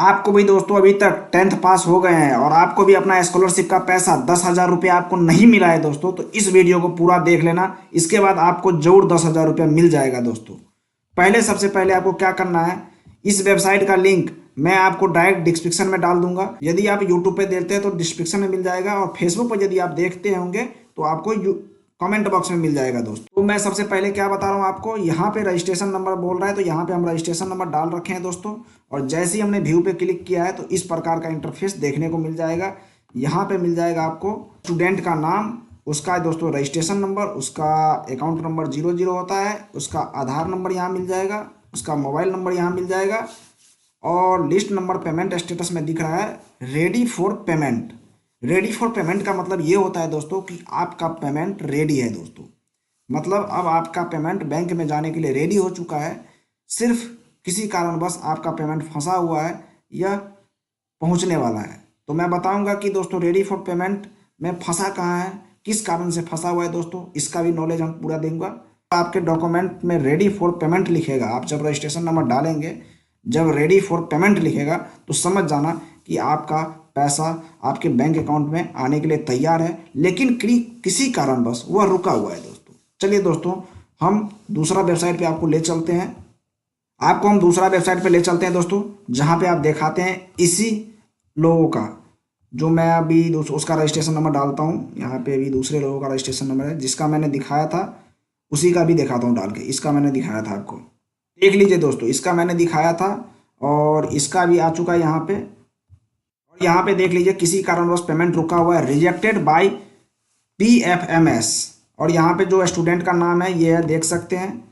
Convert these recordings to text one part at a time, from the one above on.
आपको भी दोस्तों अभी तक 10th पास हो गए हैं और आपको भी अपना स्कॉलरशिप का पैसा 10,000 रुपया आपको नहीं मिला है दोस्तों, तो इस वीडियो को पूरा देख लेना। इसके बाद आपको जरूर 10,000 रुपया मिल जाएगा दोस्तों। पहले सबसे पहले आपको क्या करना है, इस वेबसाइट का लिंक मैं आपको डायरेक्ट डिस्क्रिप्शन में डाल दूंगा। यदि आप यूट्यूब पे देखते हैं तो डिस्क्रिप्शन में मिल जाएगा, और फेसबुक पर यदि आप देखते होंगे तो आपको कमेंट बॉक्स में मिल जाएगा दोस्तों। तो मैं सबसे पहले क्या बता रहा हूँ आपको, यहाँ पे रजिस्ट्रेशन नंबर बोल रहा है, तो यहाँ पे हम रजिस्ट्रेशन नंबर डाल रखे हैं दोस्तों। और जैसे ही हमने व्यू पे क्लिक किया है तो इस प्रकार का इंटरफेस देखने को मिल जाएगा। यहाँ पे मिल जाएगा आपको स्टूडेंट का नाम, उसका दोस्तों रजिस्ट्रेशन नंबर, उसका अकाउंट नंबर 00 होता है, उसका आधार नंबर यहाँ मिल जाएगा, उसका मोबाइल नंबर यहाँ मिल जाएगा, और लिस्ट नंबर पेमेंट स्टेटस में दिख रहा है ready for payment. Ready for payment का मतलब ये होता है दोस्तों कि आपका पेमेंट रेडी है दोस्तों। मतलब अब आपका पेमेंट बैंक में जाने के लिए रेडी हो चुका है। सिर्फ किसी कारणवश आपका पेमेंट फंसा हुआ है या पहुंचने वाला है। तो मैं बताऊंगा कि दोस्तों रेडी फॉर पेमेंट में फंसा कहाँ है, किस कारण से फंसा हुआ है दोस्तों, इसका भी नॉलेज हम पूरा देंगे। आपके डॉक्यूमेंट में रेडी फॉर पेमेंट लिखेगा, आप जब रजिस्ट्रेशन नंबर डालेंगे, जब रेडी फॉर पेमेंट लिखेगा तो समझ जाना कि आपका पैसा आपके बैंक अकाउंट में आने के लिए तैयार है, लेकिन किसी कारणवश वह रुका हुआ है दोस्तों। चलिए दोस्तों, हम दूसरा वेबसाइट पे आपको ले चलते हैं। आपको हम दूसरा वेबसाइट पे ले चलते हैं दोस्तों, जहाँ पे आप दिखाते हैं इसी लोगों का, जो मैं अभी उसका रजिस्ट्रेशन नंबर डालता हूँ। यहाँ पे अभी दूसरे लोगों का रजिस्ट्रेशन नंबर है, जिसका मैंने दिखाया था उसी का भी दिखाता हूँ डाल के। इसका मैंने दिखाया था आपको, देख लीजिए दोस्तों, इसका मैंने दिखाया था और इसका भी आ चुका है यहाँ पे। और यहाँ पे देख लीजिए किसी कारणवश पेमेंट रुका हुआ है, रिजेक्टेड बाय PFMS। और यहाँ पे जो स्टूडेंट का नाम है ये है, देख सकते हैं,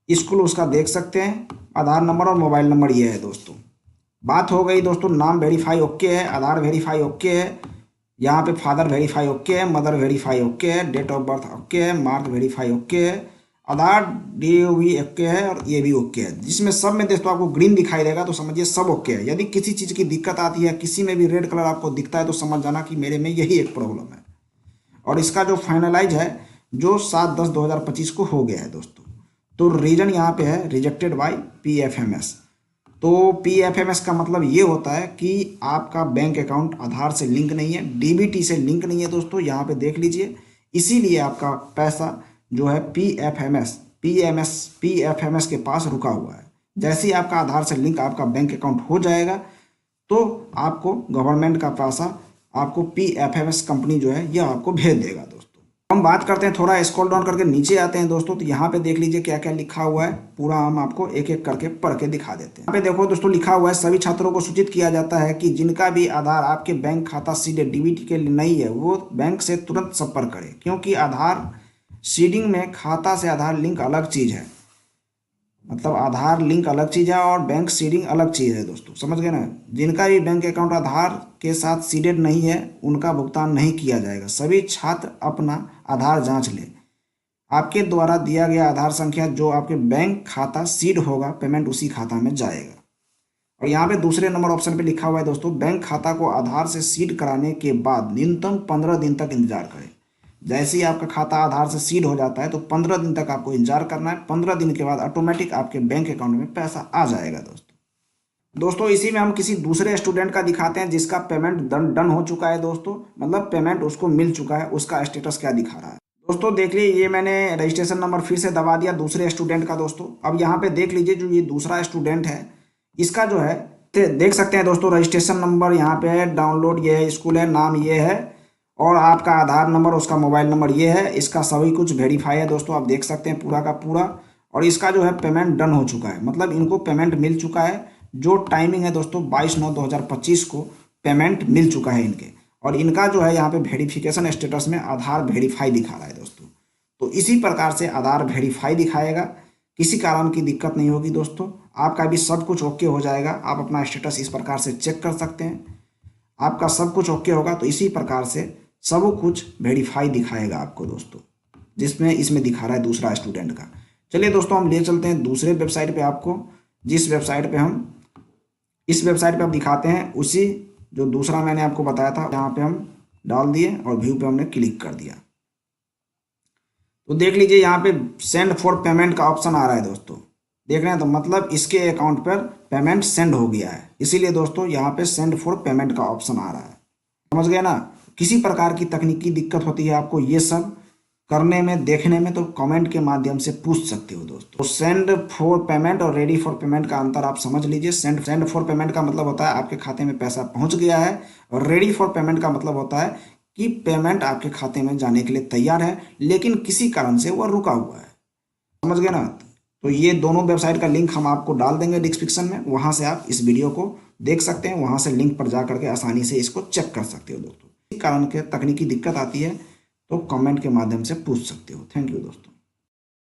स्कूल उसका देख सकते हैं, आधार नंबर और मोबाइल नंबर ये है दोस्तों। बात हो गई दोस्तों, नाम वेरीफाई ओके है, आधार वेरीफाई ओके है, यहाँ पे फादर वेरीफाई ओके है, मदर वेरीफाई ओके है, डेट ऑफ बर्थ ओके है, मार्क वेरीफाई ओके है, आधार DOB ओके है, और ये भी ओके है। जिसमें सब में दोस्तों आपको ग्रीन दिखाई देगा तो समझिए सब ओके है। यदि किसी चीज़ की दिक्कत आती है, किसी में भी रेड कलर आपको दिखता है, तो समझ जाना कि मेरे में यही एक प्रॉब्लम है। और इसका जो फाइनलाइज है जो 7/10/2025 को हो गया है दोस्तों। तो रीजन यहाँ पे है रिजेक्टेड बाय PFMS। तो PFMS का मतलब ये होता है कि आपका बैंक अकाउंट आधार से लिंक नहीं है, DBT से लिंक नहीं है दोस्तों, यहाँ पे देख लीजिए। इसीलिए आपका पैसा जो है PFMS के पास रुका हुआ है। जैसे ही आपका आधार से लिंक आपका बैंक अकाउंट हो जाएगा तो आपको गवर्नमेंट का पैसा आपको PFMS कंपनी जो है यह आपको भेज देगा दोस्तों। हम बात करते हैं, थोड़ा स्क्रॉल डाउन करके नीचे आते हैं दोस्तों, तो यहाँ पे देख लीजिए क्या क्या लिखा हुआ है। पूरा हम आपको एक एक करके पढ़ के दिखा देते हैं। यहाँ पे देखो दोस्तों, लिखा हुआ है सभी छात्रों को सूचित किया जाता है कि जिनका भी आधार आपके बैंक खाता सीधे DBT के लिए नहीं है, वो बैंक से तुरंत संपर्क करें, क्योंकि आधार सीडिंग में खाता से आधार लिंक अलग चीज़ है। मतलब आधार लिंक अलग चीज़ है और बैंक सीडिंग अलग चीज़ है दोस्तों, समझ गए ना। जिनका भी बैंक अकाउंट आधार के साथ सीडेड नहीं है उनका भुगतान नहीं किया जाएगा। सभी छात्र अपना आधार जांच लें। आपके द्वारा दिया गया आधार संख्या जो आपके बैंक खाता सीड होगा, पेमेंट उसी खाता में जाएगा। और यहाँ पे दूसरे नंबर ऑप्शन पे लिखा हुआ है दोस्तों, बैंक खाता को आधार से सीड कराने के बाद न्यूनतम 15 दिन तक इंतजार करें। जैसे ही आपका खाता आधार से सीड हो जाता है तो 15 दिन तक आपको इंतजार करना है। 15 दिन के बाद ऑटोमेटिक आपके बैंक अकाउंट में पैसा आ जाएगा दोस्तों। इसी में हम किसी दूसरे स्टूडेंट का दिखाते हैं जिसका पेमेंट डन हो चुका है दोस्तों, मतलब पेमेंट उसको मिल चुका है, उसका स्टेटस क्या दिखा रहा है दोस्तों। देख लीजिए, ये मैंने रजिस्ट्रेशन नंबर फिर से दबा दिया दूसरे स्टूडेंट का दोस्तों। अब यहाँ पे देख लीजिए, जो ये दूसरा स्टूडेंट है इसका जो है देख सकते हैं दोस्तों, रजिस्ट्रेशन नंबर यहाँ पे है, डाउनलोड ये है, स्कूल है, नाम ये है, और आपका आधार नंबर, उसका मोबाइल नंबर ये है। इसका सभी कुछ वेरीफाई है दोस्तों, आप देख सकते हैं पूरा का पूरा। और इसका जो है पेमेंट डन हो चुका है, मतलब इनको पेमेंट मिल चुका है। जो टाइमिंग है दोस्तों 22/9/2025 को पेमेंट मिल चुका है इनके। और इनका जो है यहाँ पे वेरिफिकेशन स्टेटस में आधार वेरीफाई दिखा रहा है दोस्तों। तो इसी प्रकार से आधार वेरीफाई दिखाएगा, किसी कारण की दिक्कत नहीं होगी दोस्तों। आपका भी सब कुछ ओके हो जाएगा। आप अपना स्टेटस इस प्रकार से चेक कर सकते हैं, आपका सब कुछ ओके होगा तो इसी प्रकार से सब कुछ वेरीफाई दिखाएगा आपको दोस्तों, जिसमें इसमें दिखा रहा है दूसरा स्टूडेंट का। चलिए दोस्तों, हम ले चलते हैं दूसरे वेबसाइट पे आपको, जिस वेबसाइट पे हम इस वेबसाइट पे आप दिखाते हैं उसी जो दूसरा मैंने आपको बताया था, यहाँ पे हम डाल दिए और व्यू पे हमने क्लिक कर दिया। तो देख लीजिए यहाँ पे सेंड फॉर पेमेंट का ऑप्शन आ रहा है दोस्तों, देख रहे हैं, तो मतलब इसके अकाउंट पर पेमेंट सेंड हो गया है। इसीलिए दोस्तों यहाँ पे सेंड फॉर पेमेंट का ऑप्शन आ रहा है। समझ गए ना। किसी प्रकार की तकनीकी दिक्कत होती है आपको ये सब करने में, देखने में, तो कमेंट के माध्यम से पूछ सकते हो दोस्तों। तो सेंड फॉर पेमेंट और रेडी फॉर पेमेंट का अंतर आप समझ लीजिए। सेंड फॉर पेमेंट का मतलब होता है आपके खाते में पैसा पहुंच गया है, और रेडी फॉर पेमेंट का मतलब होता है कि पेमेंट आपके खाते में जाने के लिए तैयार है, लेकिन किसी कारण से वह रुका हुआ है। समझ गए ना। तो ये दोनों वेबसाइट का लिंक हम आपको डाल देंगे डिस्क्रिप्शन में, वहां से आप इस वीडियो को देख सकते हैं। वहां से लिंक पर जा करके आसानी से इसको चेक कर सकते हो दोस्तों। किसी कारण के तकनीकी दिक्कत आती है तो कमेंट के माध्यम से पूछ सकते हो। थैंक यू दोस्तों।